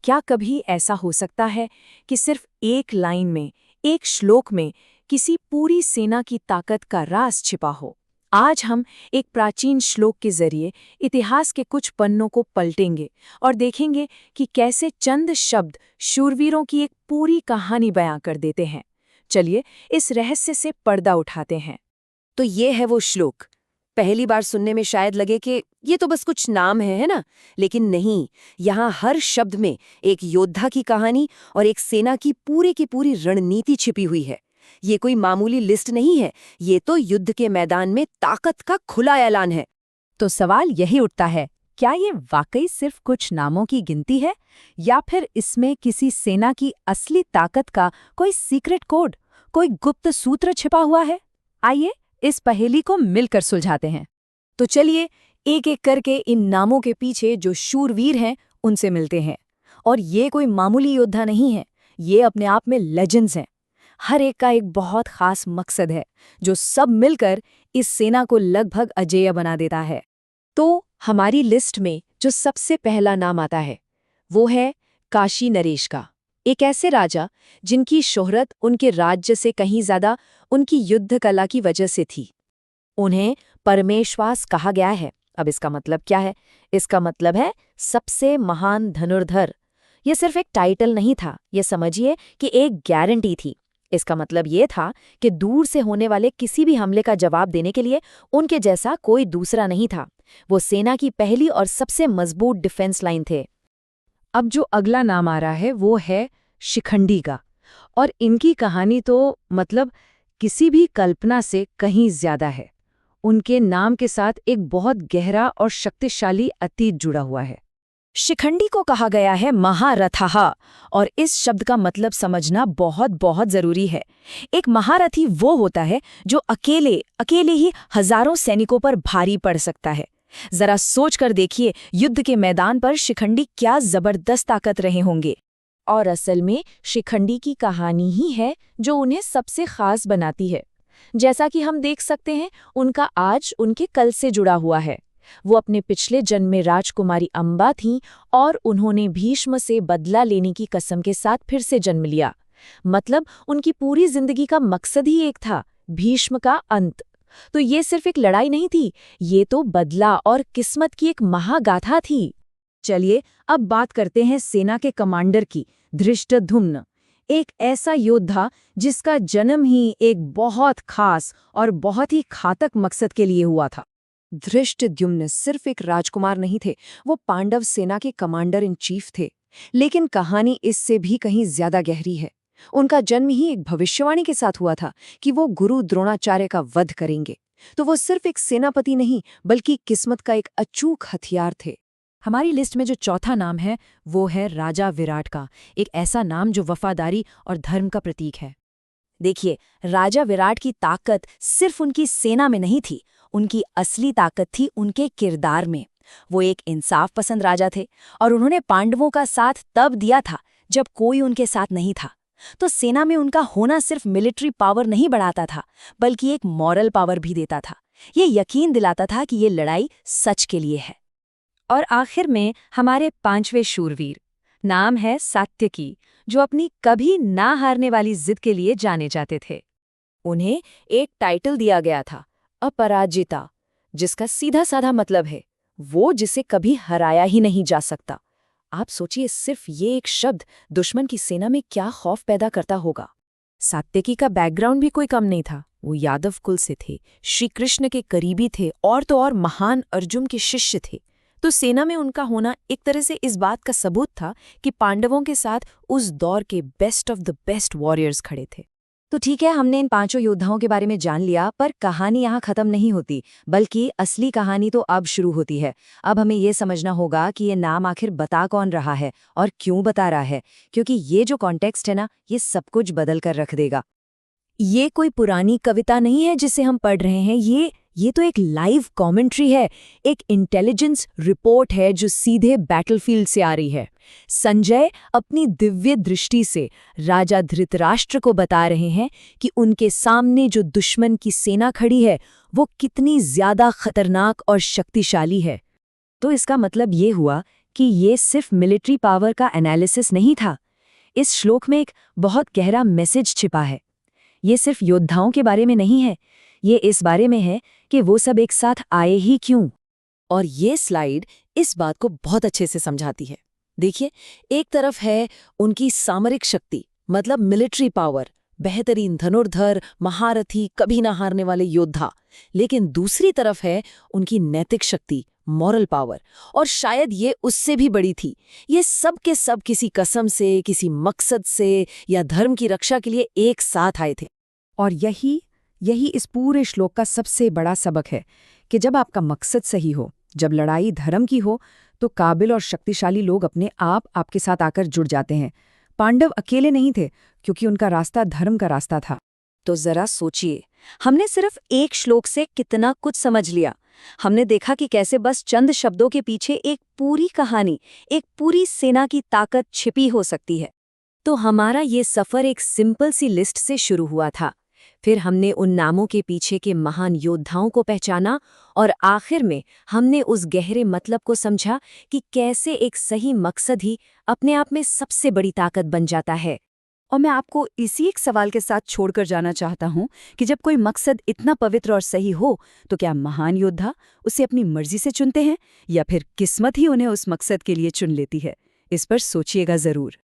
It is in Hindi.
क्या कभी ऐसा हो सकता है कि सिर्फ एक लाइन में, एक श्लोक में किसी पूरी सेना की ताकत का राज छिपा हो? आज हम एक प्राचीन श्लोक के जरिए इतिहास के कुछ पन्नों को पलटेंगे और देखेंगे कि कैसे चंद शब्द शूरवीरों की एक पूरी कहानी बयां कर देते हैं। चलिए इस रहस्य से पर्दा उठाते हैं। तो ये है वो श्लोक। पहली बार सुनने में शायद लगे कि ये तो बस कुछ नाम है ना? लेकिन नहीं, यहाँ हर शब्द में एक योद्धा की कहानी और एक सेना की पूरी रणनीति छिपी हुई है। ये कोई मामूली लिस्ट नहीं है, ये तो युद्ध के मैदान में ताकत का खुला ऐलान है। तो सवाल यही उठता है, क्या ये वाकई सिर्फ कुछ नामों की गिनती है, या फिर इसमें किसी सेना की असली ताकत का कोई सीक्रेट कोड, कोई गुप्त सूत्र छिपा हुआ है? आइए इस पहेली को मिलकर सुलझाते हैं। तो चलिए एक एक करके इन नामों के पीछे जो शूरवीर हैं उनसे मिलते हैं। और ये कोई मामूली योद्धा नहीं है, ये अपने आप में लेजेंड्स हैं। हर एक का एक बहुत खास मकसद है जो सब मिलकर इस सेना को लगभग अजेय बना देता है। तो हमारी लिस्ट में जो सबसे पहला नाम आता है वो है काशी नरेश का, एक ऐसे राजा जिनकी शोहरत उनके राज्य से कहीं ज्यादा उनकी युद्ध कला की वजह से थी। उन्हें परमेश्वास कहा गया है। अब इसका मतलब क्या है? इसका मतलब है सबसे महान धनुर्धर। यह सिर्फ एक टाइटल नहीं था, ये समझिए कि एक गारंटी थी। इसका मतलब ये था कि दूर से होने वाले किसी भी हमले का जवाब देने के लिए उनके जैसा कोई दूसरा नहीं था। वो सेना की पहली और सबसे मजबूत डिफेंस लाइन थे। अब जो अगला नाम आ रहा है वो है शिखंडी का, और इनकी कहानी तो मतलब किसी भी कल्पना से कहीं ज्यादा है। उनके नाम के साथ एक बहुत गहरा और शक्तिशाली अतीत जुड़ा हुआ है। शिखंडी को कहा गया है महारथः, और इस शब्द का मतलब समझना बहुत बहुत जरूरी है। एक महारथी वो होता है जो अकेले ही हजारों सैनिकों पर भारी पड़ सकता है। जरा सोच कर देखिए, युद्ध के मैदान पर शिखंडी क्या जबरदस्त ताकत रहे होंगे। और असल में शिखंडी की कहानी ही है जो उन्हें सबसे खास बनाती है। जैसा कि हम देख सकते हैं, उनका आज उनके कल से जुड़ा हुआ है। वो अपने पिछले जन्म में राजकुमारी अंबा थीं और उन्होंने भीष्म से बदला लेने की कसम के साथ फिर से जन्म लिया। मतलब उनकी पूरी जिंदगी का मकसद ही एक था, भीष्म का अंत। तो ये सिर्फ एक लड़ाई नहीं थी, ये तो बदला और किस्मत की एक महागाथा थी। चलिए अब बात करते हैं सेना के कमांडर की, धृष्टद्युम्न। एक ऐसा योद्धा जिसका जन्म ही एक बहुत खास और बहुत ही घातक मकसद के लिए हुआ था। धृष्टद्युम्न सिर्फ एक राजकुमार नहीं थे, वो पांडव सेना के कमांडर इन चीफ थे। लेकिन कहानी इससे भी कहीं ज्यादा गहरी है। उनका जन्म ही एक भविष्यवाणी के साथ हुआ था कि वो गुरु द्रोणाचार्य का वध करेंगे। तो वो सिर्फ एक सेनापति नहीं, बल्कि किस्मत का एक अचूक हथियार थे। हमारी लिस्ट में जो चौथा नाम है वो है राजा विराट का, एक ऐसा नाम जो वफादारी और धर्म का प्रतीक है। देखिए, राजा विराट की ताकत सिर्फ उनकी सेना में नहीं थी, उनकी असली ताकत थी उनके किरदार में। वो एक इंसाफ पसंद राजा थे और उन्होंने पांडवों का साथ तब दिया था जब कोई उनके साथ नहीं था। तो सेना में उनका होना सिर्फ मिलिट्री पावर नहीं बढ़ाता था, बल्कि एक मॉरल पावर भी देता था। ये यकीन दिलाता था कि ये लड़ाई सच के लिए है। और आखिर में हमारे पांचवें शूरवीर, नाम है सात्यकी, जो अपनी कभी ना हारने वाली जिद के लिए जाने जाते थे। उन्हें एक टाइटल दिया गया था, अपराजिता, जिसका सीधा साधा मतलब है वो जिसे कभी हराया ही नहीं जा सकता। आप सोचिए, सिर्फ ये एक शब्द दुश्मन की सेना में क्या खौफ पैदा करता होगा। सात्यकी का बैकग्राउंड भी कोई कम नहीं था। वो यादव कुल से थे, श्री कृष्ण के करीबी थे और तो और महान अर्जुन के शिष्य थे। तो सेना में उनका होना एक तरह से इस बात का सबूत था कि पांडवों के साथ उस दौर के best of the best warriors खड़े थे। तो ठीक है, हमने इन पांचों योद्धाओं के बारे में जान लिया, पर कहानी यहाँ खत्म नहीं होती, बल्कि असली कहानी तो अब शुरू होती है। अब हमें ये समझना होगा कि ये नाम आखिर बता कौन रहा है और क्यों बता रहा है, क्योंकि ये जो कॉन्टेक्स्ट है ना, ये सब कुछ बदल कर रख देगा। ये कोई पुरानी कविता नहीं है जिसे हम पढ़ रहे हैं, ये तो एक लाइव कमेंट्री है, एक इंटेलिजेंस रिपोर्ट है जो सीधे बैटलफील्ड से आ रही है। संजय अपनी दिव्य दृष्टि से राजा धृतराष्ट्र को बता रहे हैं कि उनके सामने जो दुश्मन की सेना खड़ी है वो कितनी ज्यादा खतरनाक और शक्तिशाली है। तो इसका मतलब ये हुआ कि ये सिर्फ मिलिट्री पावर का एनालिसिस नहीं था। इस श्लोक में एक बहुत गहरा मैसेज छिपा है। ये सिर्फ योद्धाओं के बारे में नहीं है, ये इस बारे में है कि वो सब एक साथ आए ही क्यों। और ये स्लाइड इस बात को बहुत अच्छे से समझाती है। देखिए, एक तरफ है उनकी सामरिक शक्ति, मतलब मिलिट्री पावर, बेहतरीन धनुर्धर, महारथी, कभी ना हारने वाले योद्धा। लेकिन दूसरी तरफ है उनकी नैतिक शक्ति, मॉरल पावर, और शायद ये उससे भी बड़ी थी। ये सब के सब किसी कसम से, किसी मकसद से या धर्म की रक्षा के लिए एक साथ आए थे। और यही इस पूरे श्लोक का सबसे बड़ा सबक है कि जब आपका मकसद सही हो, जब लड़ाई धर्म की हो, तो काबिल और शक्तिशाली लोग अपने आप आपके साथ आकर जुड़ जाते हैं। पांडव अकेले नहीं थे, क्योंकि उनका रास्ता धर्म का रास्ता था। तो जरा सोचिए, हमने सिर्फ एक श्लोक से कितना कुछ समझ लिया। हमने देखा कि कैसे बस चंद शब्दों के पीछे एक पूरी कहानी, एक पूरी सेना की ताकत छिपी हो सकती है। तो हमारा ये सफर एक सिंपल सी लिस्ट से शुरू हुआ था। फिर हमने उन नामों के पीछे के महान योद्धाओं को पहचाना, और आखिर में हमने उस गहरे मतलब को समझा कि कैसे एक सही मकसद ही अपने आप में सबसे बड़ी ताकत बन जाता है। और मैं आपको इसी एक सवाल के साथ छोड़कर जाना चाहता हूं कि जब कोई मकसद इतना पवित्र और सही हो, तो क्या महान योद्धा उसे अपनी मर्जी से चुनते हैं, या फिर किस्मत ही उन्हें उस मकसद के लिए चुन लेती है? इस पर सोचिएगा जरूर।